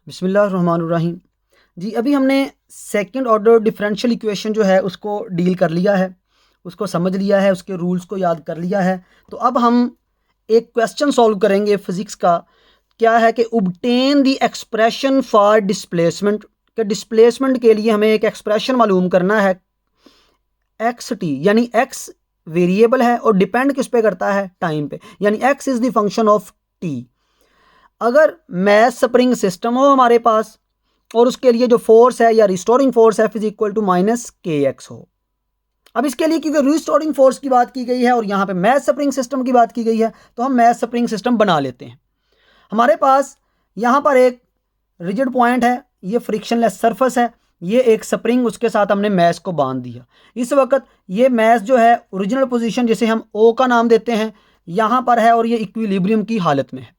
बिस्मिल्लाहिर्रहमानिर्रहीम। जी अभी हमने सेकंड ऑर्डर डिफरेंशियल इक्वेशन जो है उसको डील कर लिया है, उसको समझ लिया है, उसके रूल्स को याद कर लिया है। तो अब हम एक क्वेश्चन सॉल्व करेंगे फिज़िक्स का। क्या है कि obtain the expression for displacement, के डिस्प्लेसमेंट के लिए हमें एक एक्सप्रेशन मालूम करना है एक्स टी, यानी एक्स वेरिएबल है और डिपेंड किस पे करता है, टाइम पे, यानी x is the function of T. अगर मैस स्प्रिंग सिस्टम हो हमारे पास और उसके लिए जो फोर्स है या restoring force F is equal to minus k x हो। अब इसके लिए क्योंकि रिस्टोरिंग फोर्स की बात की गई है और यहाँ पे मैस स्प्रिंग सिस्टम की बात की गई है, तो हम मैस स्प्रिंग सिस्टम बना लेते हैं। हमारे पास यहाँ पर एक रिजिड पॉइंट है, ये फ्रिक्शनलेस सरफेस है, ये एक स्प्रिंग, उसके साथ हमने मैस को बांध दिया। इस वक्त ये मैस जो है ओरिजिनल पोजीशन, जिसे हम ओ का नाम देते हैं, यहाँ पर है और ये इक्विलिब्रियम की हालत में है।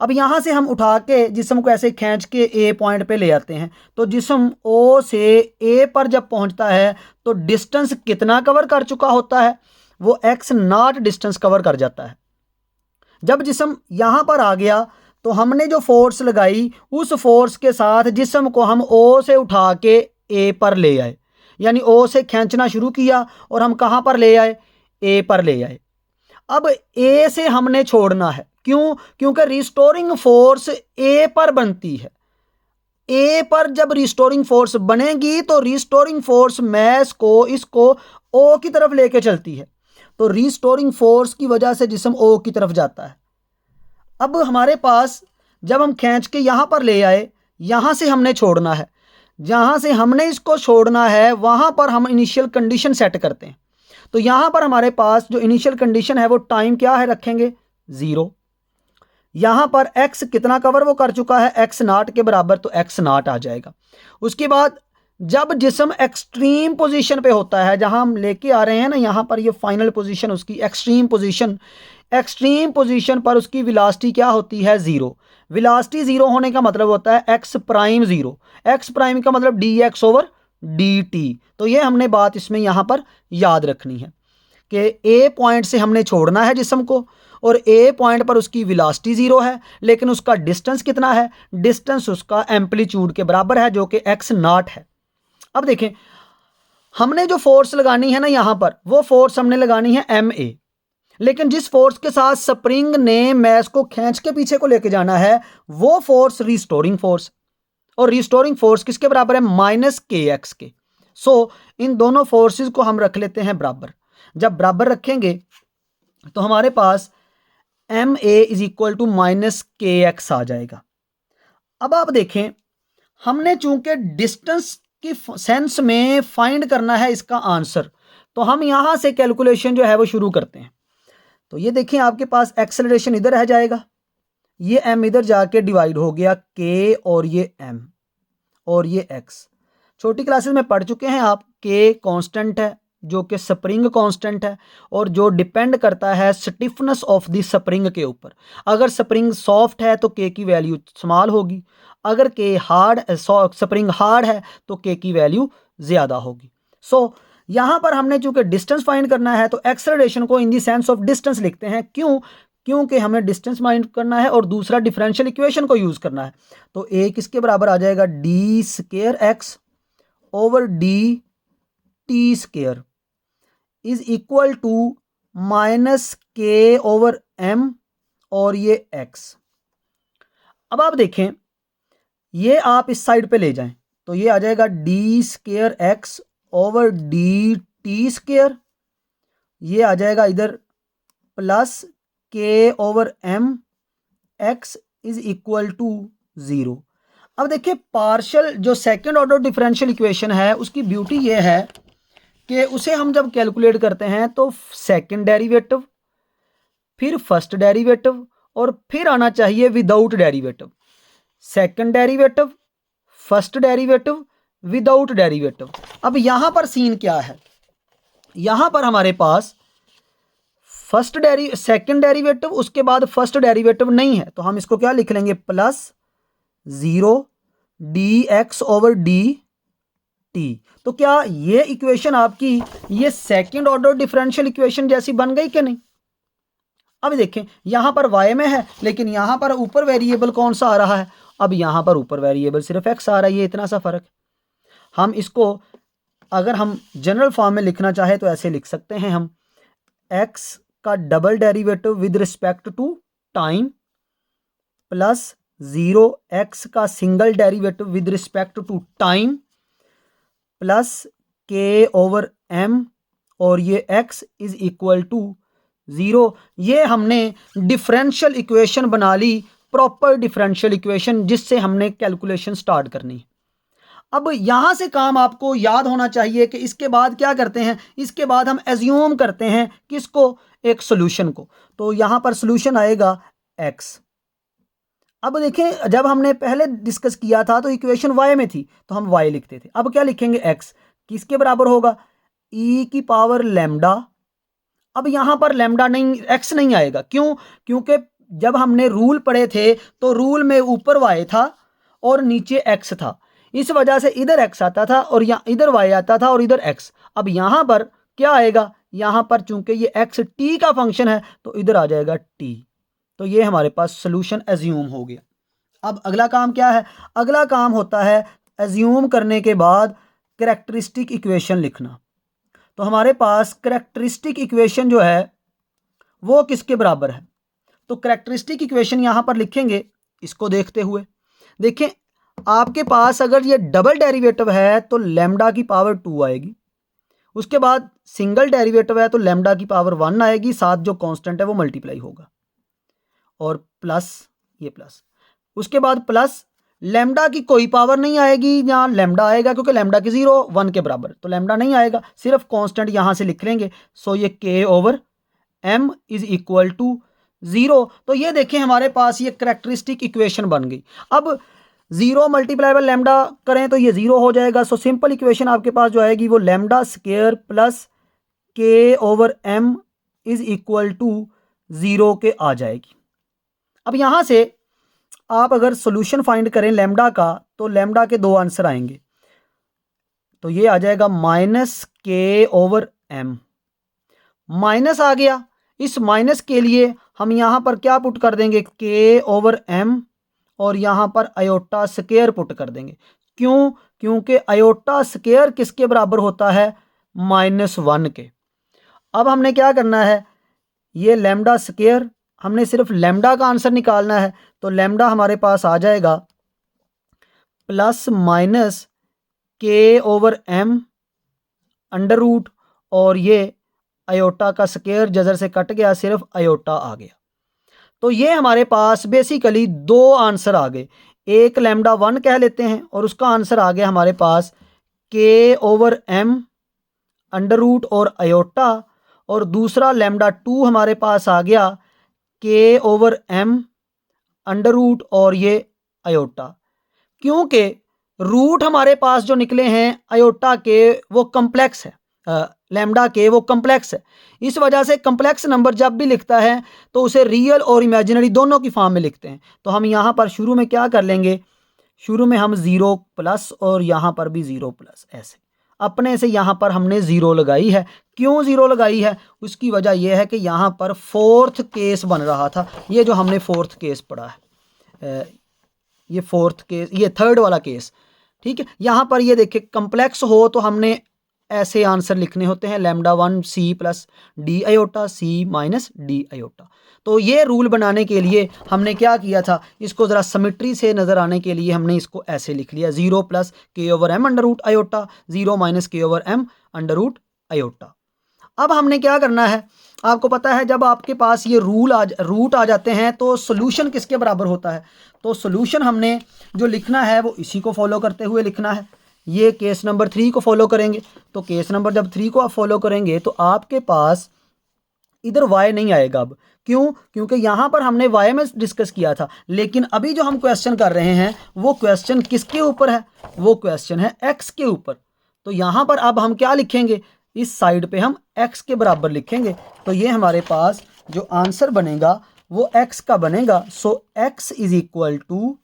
अब यहाँ से हम उठा के जिस्म को ऐसे खींच के ए पॉइंट पे ले आते हैं, तो जिस्म ओ से ए पर जब पहुँचता है तो डिस्टेंस कितना कवर कर चुका होता है, वो एक्स नॉट डिस्टेंस कवर कर जाता है। जब जिस्म यहाँ पर आ गया तो हमने जो फोर्स लगाई उस फोर्स के साथ जिस्म को हम ओ से उठा के ए पर ले आए, यानी ओ से खींचना शुरू किया और हम कहाँ पर ले आए, ए पर ले आए। अब ए से हमने छोड़ना है, क्यों? क्योंकि रिस्टोरिंग फोर्स ए पर बनती है। ए पर जब रिस्टोरिंग फोर्स बनेगी तो रिस्टोरिंग फोर्स मैस को, इसको ओ की तरफ लेके चलती है, तो रिस्टोरिंग फोर्स की वजह से जिस्म ओ की तरफ जाता है। अब हमारे पास जब हम खींच के यहाँ पर ले आए, यहाँ से हमने छोड़ना है, जहाँ से हमने इसको छोड़ना है वहाँ पर हम इनिशियल कंडीशन सेट करते हैं। तो यहाँ पर हमारे पास जो इनिशियल कंडीशन है वो टाइम क्या है, रखेंगे 0। यहाँ पर x कितना कवर वो कर चुका है, x नॉट के बराबर, तो x नॉट आ जाएगा। उसके बाद जब जिस्म एक्सट्रीम पोजीशन पे होता है, जहाँ हम लेके आ रहे हैं ना, यहाँ पर ये फाइनल पोजीशन उसकी एक्सट्रीम पोजीशन, एक्सट्रीम पोजीशन पर उसकी वेलोसिटी क्या होती है, 0। वेलोसिटी 0 होने का मतलब होता है एक्स प्राइम 0, एक्स प्राइम का मतलब D x over d T. तो ये हमने बात इसमें यहाँ पर याद रखनी है कि ए पॉइंट से हमने छोड़ना है जिस्म को और ए पॉइंट पर उसकी वेलोसिटी 0 है, लेकिन उसका डिस्टेंस कितना है, डिस्टेंस उसका एम्पलीट्यूड के बराबर है जो कि एक्स नॉट है। अब देखें, हमने जो फोर्स लगानी है ना यहाँ पर, वो फोर्स हमने लगानी है एम ए, लेकिन जिस फोर्स के साथ स्प्रिंग ने मैस को खींच के पीछे को लेके जाना है वो फोर्स रिस्टोरिंग फोर्स, और रिस्टोरिंग फोर्स किसके बराबर है, माइनस के एक्स के। सो इन दोनों फोर्सेस को हम रख लेते हैं बराबर। जब बराबर रखेंगे तो हमारे पास M A is equal to minus k x आ जाएगा। अब आप देखें, हमने चूंकि डिस्टेंस की सेंस में फाइंड करना है इसका आंसर, तो हम यहां से कैलकुलेशन जो है वो शुरू करते हैं। तो ये देखें, आपके पास एक्सेलरेशन इधर रह जाएगा, ये एम इधर जाके डिवाइड हो गया के, और ये एम और ये एक्स। छोटी क्लासेस में पढ़ चुके हैं आप, के कांस्टेंट है जो कि स्प्रिंग कांस्टेंट है और जो डिपेंड करता है स्टिफनेस ऑफ द स्प्रिंग के ऊपर। अगर स्प्रिंग सॉफ्ट है तो के की वैल्यू स्मॉल होगी, अगर के हार्ड, स्प्रिंग हार्ड है तो के की वैल्यू ज़्यादा होगी। सो यहाँ पर हमने चूंकि डिस्टेंस फाइंड करना है तो एक्सेलरेशन को in the sense of distance लिखते हैं। क्यों? क्योंकि हमें डिस्टेंस फाइंड करना है और दूसरा डिफरेंशियल इक्वेशन को यूज़ करना है। तो ए किसके बराबर आ जाएगा, d square x over d t square is equal to minus k over m और ये एक्स। अब आप देखें, ये आप इस साइड पे ले जाएं तो ये आ जाएगा d square x over d t square, ये आ जाएगा इधर plus k over m x is equal to 0। अब देखिए, पार्शियल जो सेकंड ऑर्डर डिफरेंशियल इक्वेशन है उसकी ब्यूटी ये है कि उसे हम जब कैलकुलेट करते हैं तो सेकंड डेरिवेटिव, फिर फर्स्ट डेरिवेटिव और फिर आना चाहिए without derivative. Second derivative, first derivative, without derivative. अब यहाँ पर सीन क्या है, यहाँ पर हमारे पास सेकंड डेरिवेटिव उसके बाद फर्स्ट डेरिवेटिव नहीं है, तो हम इसको क्या लिख लेंगे, plus 0 D x over d T. तो क्या ये इक्वेशन आपकी ये सेकंड ऑर्डर डिफरेंशियल इक्वेशन जैसी बन गई कि नहीं? अब देखें, यहां पर y में है लेकिन यहां पर ऊपर वेरिएबल कौन सा आ रहा है, अब यहाँ पर ऊपर वेरिएबल सिर्फ x आ रहा है, ये इतना सा फ़र्क है। हम इसको अगर हम जनरल फॉर्म में लिखना चाहे तो ऐसे लिख सकते हैं हम, x का double derivative with respect to time plus 0x का single derivative with respect to time plus k/m और ये x इज इक्वल टू 0। ये हमने डिफरेंशियल इक्वेशन बना ली, प्रॉपर डिफरेंशियल इक्वेशन, जिससे हमने कैलकुलेशन स्टार्ट करनी। अब यहां से काम आपको याद होना चाहिए कि इसके बाद क्या करते हैं, इसके बाद हम एज्यूम करते हैं किसको, एक सॉल्यूशन को। तो यहां पर सॉल्यूशन आएगा x। अब देखें, जब हमने पहले डिस्कस किया था तो इक्वेशन y में थी तो हम y लिखते थे, अब क्या लिखेंगे, x। किसके बराबर होगा, e की पावर लैम्डा। अब यहां पर लैम्डा नहीं, x नहीं आएगा, क्यों, क्योंकि जब हमने रूल पढ़े थे तो रूल में ऊपर y था और नीचे x था, इस वजह से इधर x आता था और इधर y आता था और इधर x। अब यहां पर क्या आएगा, यहां पर चूंकि ये x t का फंक्शन है तो इधर आ जाएगा t। तो ये हमारे पास सोल्यूशन एज्यूम हो गया। अब अगला काम क्या है, अगला काम होता है एज्यूम करने के बाद कैरेक्टरिस्टिक इक्वेशन लिखना। तो हमारे पास कैरेक्टरिस्टिक इक्वेशन जो है वो किसके बराबर है, तो कैरेक्टरिस्टिक इक्वेशन यहां पर लिखेंगे इसको देखते हुए। देखें, आपके पास अगर ये डबल डेरिवेटिव है तो लैम्डा की पावर 2 आएगी, उसके बाद सिंगल डेरिवेटिव है तो लैम्डा की पावर 1 आएगी, साथ जो कांस्टेंट है वो मल्टीप्लाई होगा और प्लस ये प्लस, उसके बाद प्लस लैम्डा की कोई पावर नहीं आएगी, यहाँ लैम्डा आएगा क्योंकि लैम्डा की 0 1 के बराबर, तो लैम्डा नहीं आएगा, सिर्फ कांस्टेंट यहाँ से लिख लेंगे। सो ये k/m इज इक्वल टू 0। तो ये देखें हमारे पास ये कैरेक्टरिस्टिक इक्वेशन बन गई। अब 0 मल्टीप्लाई बाय लैम्डा करें तो ये 0 हो जाएगा। सो सिंपल इक्वेशन आपके पास जो आएगी वो lambda square plus k/m is equal to 0 के आ जाएगी। अब यहाँ से आप अगर सॉल्यूशन फाइंड करें लैम्डा का तो लैम्डा के दो आंसर आएंगे, तो ये आ जाएगा -k/m। माइनस आ गया, इस माइनस के लिए हम यहाँ पर क्या पुट कर देंगे, k/m और यहाँ पर आयोटा स्क्वायर पुट कर देंगे। क्यों, क्योंकि आयोटा स्क्वायर किसके बराबर होता है, -1 के। अब हमने क्या करना है, ये लैम्डा स्क्वायर, हमने सिर्फ लैम्डा का आंसर निकालना है, तो लैम्डा हमारे पास आ जाएगा plus minus k/m under root और ये आयोटा का स्क्वायर जजर से कट गया, सिर्फ आयोटा आ गया। तो ये हमारे पास बेसिकली दो आंसर आ गए, एक लैम्डा 1 कह लेते हैं और उसका आंसर आ गया हमारे पास k/m अंडर रूट और आयोटा, और दूसरा लैम्डा 2 हमारे पास आ गया k/m अंडर रूट और ये आयोटा। क्योंकि रूट हमारे पास जो निकले हैं आयोटा के वो कम्प्लेक्स है, लैम्डा के वो कम्प्लेक्स है, इस वजह से कम्प्लेक्स नंबर जब भी लिखता है तो उसे रियल और इमेजिनरी दोनों की फॉर्म में लिखते हैं। तो हम यहाँ पर शुरू में क्या कर लेंगे, शुरू में हम 0 प्लस और यहाँ पर भी 0 प्लस, ऐसे अपने से यहाँ पर हमने 0 लगाई है। क्यों 0 लगाई है, उसकी वजह यह है कि यहाँ पर फोर्थ केस बन रहा था, ये जो हमने फोर्थ केस पढ़ा है, ये फोर्थ केस, ये थर्ड वाला केस, ठीक है। यहाँ पर ये देखिए कम्प्लेक्स हो तो हमने ऐसे आंसर लिखने होते हैं, lambda 1 c plus D iota c minus D iota. तो ये रूल बनाने के लिए हमने क्या किया था, इसको ज़रा सिमेट्री से नज़र आने के लिए हमने इसको ऐसे लिख लिया, 0 plus k/m under root iota, 0 minus k/m under root iota. अब हमने क्या करना है, आपको पता है जब आपके पास ये रूट आ जाते हैं तो सोल्यूशन किसके बराबर होता है, तो सोल्यूशन हमने जो लिखना है वो इसी को फॉलो करते हुए लिखना है। ये केस नंबर 3 को फॉलो करेंगे, तो केस नंबर जब 3 को आप फॉलो करेंगे तो आपके पास इधर y नहीं आएगा। अब क्यों, क्योंकि यहाँ पर हमने y में डिस्कस किया था, लेकिन अभी जो हम क्वेश्चन कर रहे हैं वो क्वेश्चन किसके ऊपर है, वो क्वेश्चन है x के ऊपर। तो यहाँ पर अब हम क्या लिखेंगे, इस साइड पे हम x के बराबर लिखेंगे। तो ये हमारे पास जो आंसर बनेगा वो x का बनेगा। सो x इज इक्वल टू,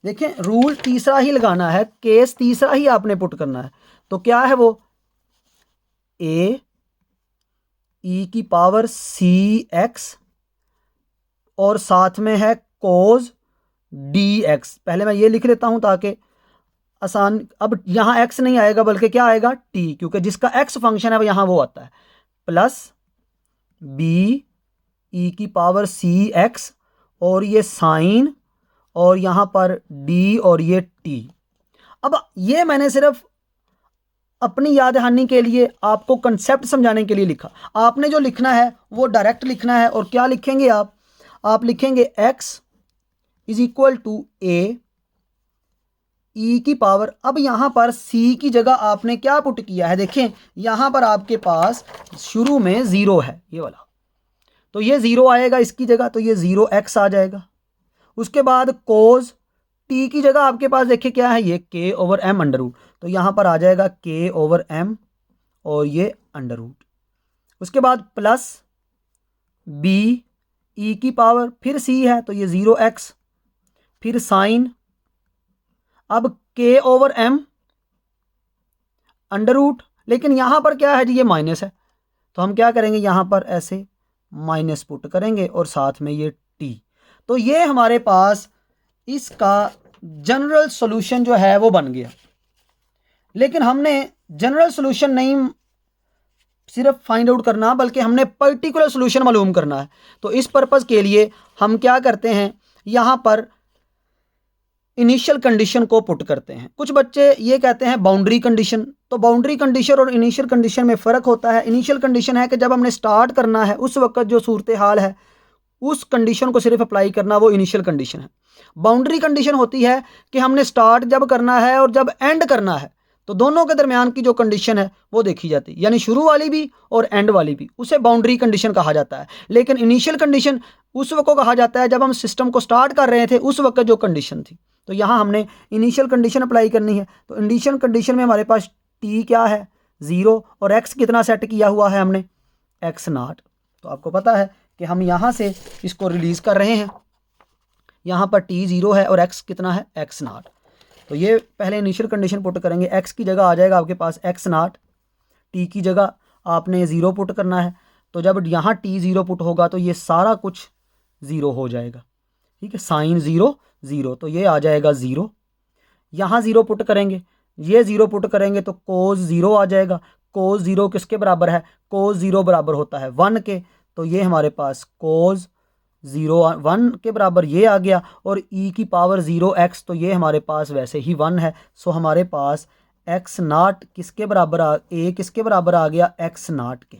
देखें रूल तीसरा ही लगाना है, केस तीसरा ही आपने पुट करना है। तो क्या है वो, a e की पावर cx और साथ में है cos डी एक्स, पहले मैं ये लिख लेता हूँ ताकि आसान, अब यहाँ एक्स नहीं आएगा बल्कि क्या आएगा टी, क्योंकि जिसका एक्स फंक्शन है यहाँ वो आता है, प्लस बी ई की पावर सी एक्स और ये साइन और यहाँ पर डी और ये टी। अब ये मैंने सिर्फ अपनी याद दहानी के लिए आपको कंसेप्ट समझाने के लिए लिखा। आपने जो लिखना है वो डायरेक्ट लिखना है, और क्या लिखेंगे आप लिखेंगे x इज इक्वल टू ए ई की पावर, अब यहाँ पर c की जगह आपने क्या पुट किया है, देखें यहाँ पर आपके पास शुरू में 0 है ये वाला, तो ये 0 आएगा इसकी जगह, तो ये 0x आ जाएगा। उसके बाद कोज टी की जगह आपके पास देखिए क्या है, ये k over m under root, तो यहाँ पर आ जाएगा k ओवर m और ये अंडर रूट। उसके बाद प्लस b e की पावर, फिर c है तो ये 0x, फिर साइन, अब k over m under root, लेकिन यहाँ पर क्या है जी, ये माइनस है, तो हम क्या करेंगे यहाँ पर ऐसे माइनस पुट करेंगे और साथ में ये t। तो ये हमारे पास इसका जनरल सॉल्यूशन जो है वो बन गया। लेकिन हमने जनरल सॉल्यूशन नहीं सिर्फ फाइंड आउट करना, बल्कि हमने पर्टिकुलर सॉल्यूशन मालूम करना है। तो इस पर्पस के लिए हम क्या करते हैं, यहाँ पर इनिशियल कंडीशन को पुट करते हैं। कुछ बच्चे ये कहते हैं बाउंड्री कंडीशन, तो बाउंड्री कंडीशन और इनिशियल कंडीशन में फ़र्क होता है। इनिशियल कंडीशन है कि जब हमने स्टार्ट करना है उस वक्त जो सूरत हाल है उस कंडीशन को सिर्फ अप्लाई करना, वो इनिशियल कंडीशन है। बाउंड्री कंडीशन होती है कि हमने स्टार्ट जब करना है और जब एंड करना है, तो दोनों के दरमियान की जो कंडीशन है वो देखी जाती है, यानी शुरू वाली भी और एंड वाली भी, उसे बाउंड्री कंडीशन कहा जाता है। लेकिन इनिशियल कंडीशन उस वक्त को कहा जाता है जब हम सिस्टम को स्टार्ट कर रहे थे उस वक्त जो कंडीशन थी। तो यहाँ हमने इनिशियल कंडीशन अप्लाई करनी है। तो इनिशियल कंडीशन में हमारे पास टी क्या है 0 और एक्स कितना सेट किया हुआ है हमने x0। तो आपको पता है कि हम यहाँ से इसको रिलीज़ कर रहे हैं, यहाँ पर t 0 है और x कितना है x0। तो ये पहले इनिशियल कंडीशन पुट करेंगे, x की जगह आ जाएगा आपके पास x0, t की जगह आपने 0 पुट करना है। तो जब यहाँ t 0 पुट होगा तो ये सारा कुछ 0 हो जाएगा, ठीक है, साइन 0 0, तो ये आ जाएगा 0। यहाँ 0 पुट करेंगे, ये 0 पुट करेंगे तो कोस 0 आ जाएगा। कोस 0 किसके बराबर है, कोस 0 बराबर होता है 1 के, तो ये हमारे पास कोस 0 1 के बराबर ये आ गया, और e की पावर 0x, तो ये हमारे पास वैसे ही 1 है। सो हमारे पास x0 किसके बराबर किसके बराबर आ गया x0 के।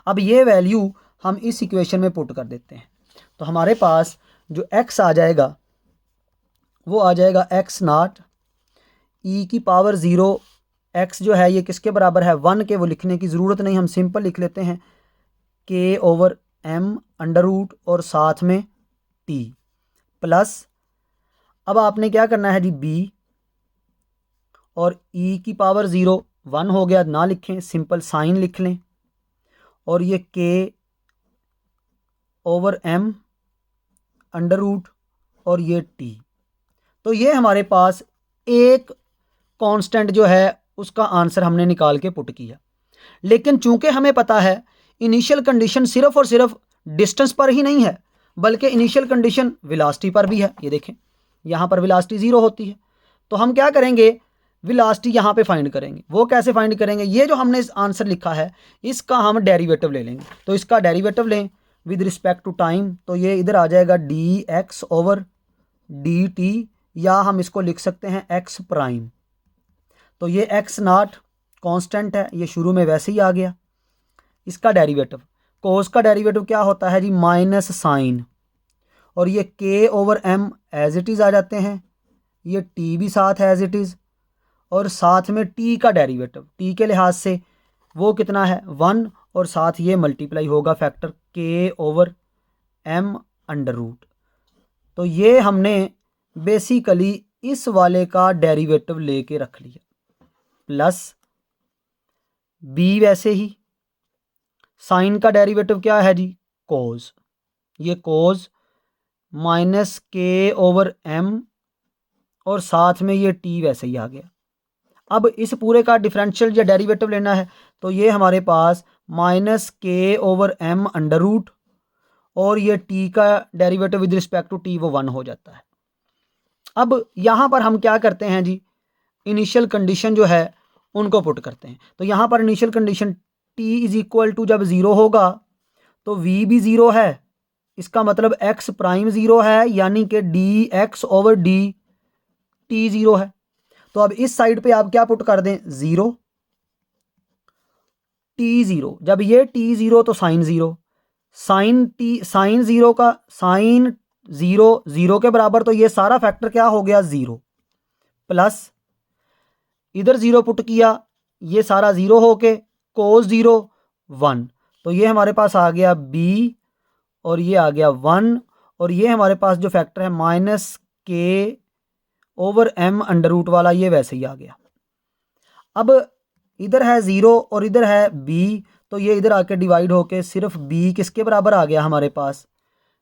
अब ये वैल्यू हम इस इक्वेशन में पुट कर देते हैं, तो हमारे पास जो x आ जाएगा वो आ जाएगा x0 e की पावर 0 x जो है ये किसके बराबर है 1 के, वो लिखने की ज़रूरत नहीं, हम सिंपल लिख लेते हैं k over m under root और साथ में t प्लस, अब आपने क्या करना है जी b, और e की पावर 0 1 हो गया, ना लिखें, सिंपल साइन लिख लें, और ये k over m under root और ये t। तो ये हमारे पास एक कांस्टेंट जो है उसका आंसर हमने निकाल के पुट किया। लेकिन चूंकि हमें पता है इनिशियल कंडीशन सिर्फ और सिर्फ डिस्टेंस पर ही नहीं है, बल्कि इनिशियल कंडीशन वेलोसिटी पर भी है। ये देखें यहाँ पर वेलोसिटी 0 होती है, तो हम क्या करेंगे, वेलोसिटी यहाँ पे फाइंड करेंगे। वो कैसे फाइंड करेंगे, ये जो हमने आंसर लिखा है इसका हम डेरिवेटिव ले लेंगे। तो इसका डेरिवेटिव लें विद रिस्पेक्ट टू टाइम, तो ये इधर आ जाएगा D x over d T, या हम इसको लिख सकते हैं एक्स प्राइम। तो ये x0 कांस्टेंट है, ये शुरू में वैसे ही आ गया। इसका डेरिवेटिव, कोस का डेरिवेटिव क्या होता है जी माइनस साइन, और ये k over m as it is आ जाते हैं, ये t भी साथ है एज इट इज़, और साथ में t का डेरिवेटिव t के लिहाज से वो कितना है 1, और साथ ये मल्टीप्लाई होगा factor k over m under root. तो ये हमने बेसिकली इस वाले का डेरिवेटिव लेके रख लिया, प्लस b वैसे ही, साइन का डेरिवेटिव क्या है जी कोस, ये कोस माइनस k ओवर m और साथ में ये t वैसे ही आ गया। अब इस पूरे का डिफरेंशियल या डेरिवेटिव लेना है, तो ये हमारे पास minus k over m under root और ये t का derivative with respect to t वो 1 हो जाता है। अब यहाँ पर हम क्या करते हैं जी, इनिशियल कंडीशन जो है उनको पुट करते हैं। तो यहाँ पर initial condition t is equal to जब 0 होगा तो v भी 0 है, इसका मतलब x प्राइम 0 है, यानी कि dx ओवर dt 0 है। तो अब इस साइड पे आप क्या पुट कर दें, 0 t0, जब ये t0 तो साइन 0, साइन 0 का साइन 0 0 के बराबर, तो ये सारा फैक्टर क्या हो गया 0, प्लस इधर 0 पुट किया, ये सारा 0 होके कोस 0 1, तो ये हमारे पास आ गया b और ये आ गया 1, और ये हमारे पास जो फैक्टर है minus k over m under root वाला, ये वैसे ही आ गया। अब इधर है 0 और इधर है b, तो ये इधर आके डिवाइड होके सिर्फ b किसके बराबर आ गया हमारे पास,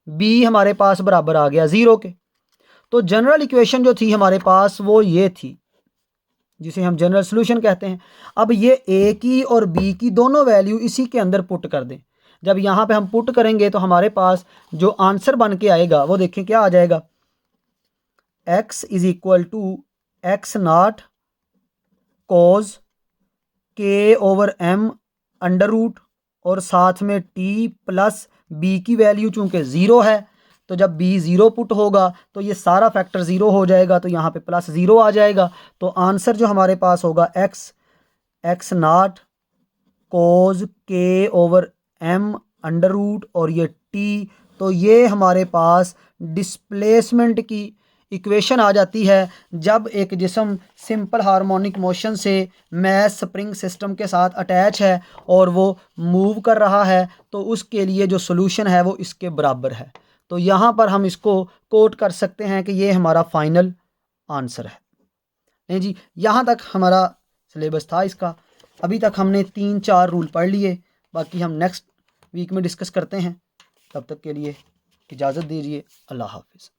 b हमारे पास बराबर आ गया 0 के। तो जनरल इक्वेशन जो थी हमारे पास वो ये थी, जिसे हम जनरल सॉल्यूशन कहते हैं। अब ये a की और b की दोनों वैल्यू इसी के अंदर पुट कर दें। जब यहाँ पे हम पुट करेंगे तो हमारे पास जो आंसर बन के आएगा वो देखें क्या आ जाएगा, x is equal to x naught cos k over m under root और साथ में t प्लस b की वैल्यू चूंकि 0 है, तो जब b 0 पुट होगा तो ये सारा फैक्टर 0 हो जाएगा, तो यहाँ पे प्लस 0 आ जाएगा। तो आंसर जो हमारे पास होगा x naught cos k over m under root और ये t, तो ये हमारे पास डिस्प्लेसमेंट की इक्वेशन आ जाती है जब एक जिस्म सिंपल हार्मोनिक मोशन से मैस स्प्रिंग सिस्टम के साथ अटैच है और वो मूव कर रहा है, तो उसके लिए जो सोल्यूशन है वो इसके बराबर है। तो यहाँ पर हम इसको कोट कर सकते हैं कि ये हमारा फाइनल आंसर है। नहीं जी, यहाँ तक हमारा सिलेबस था इसका। अभी तक हमने 3-4 रूल पढ़ लिए, बाकी हम नेक्स्ट वीक में डिस्कस करते हैं। तब तक के लिए इजाज़त दीजिए, अल्लाह हाफिज़।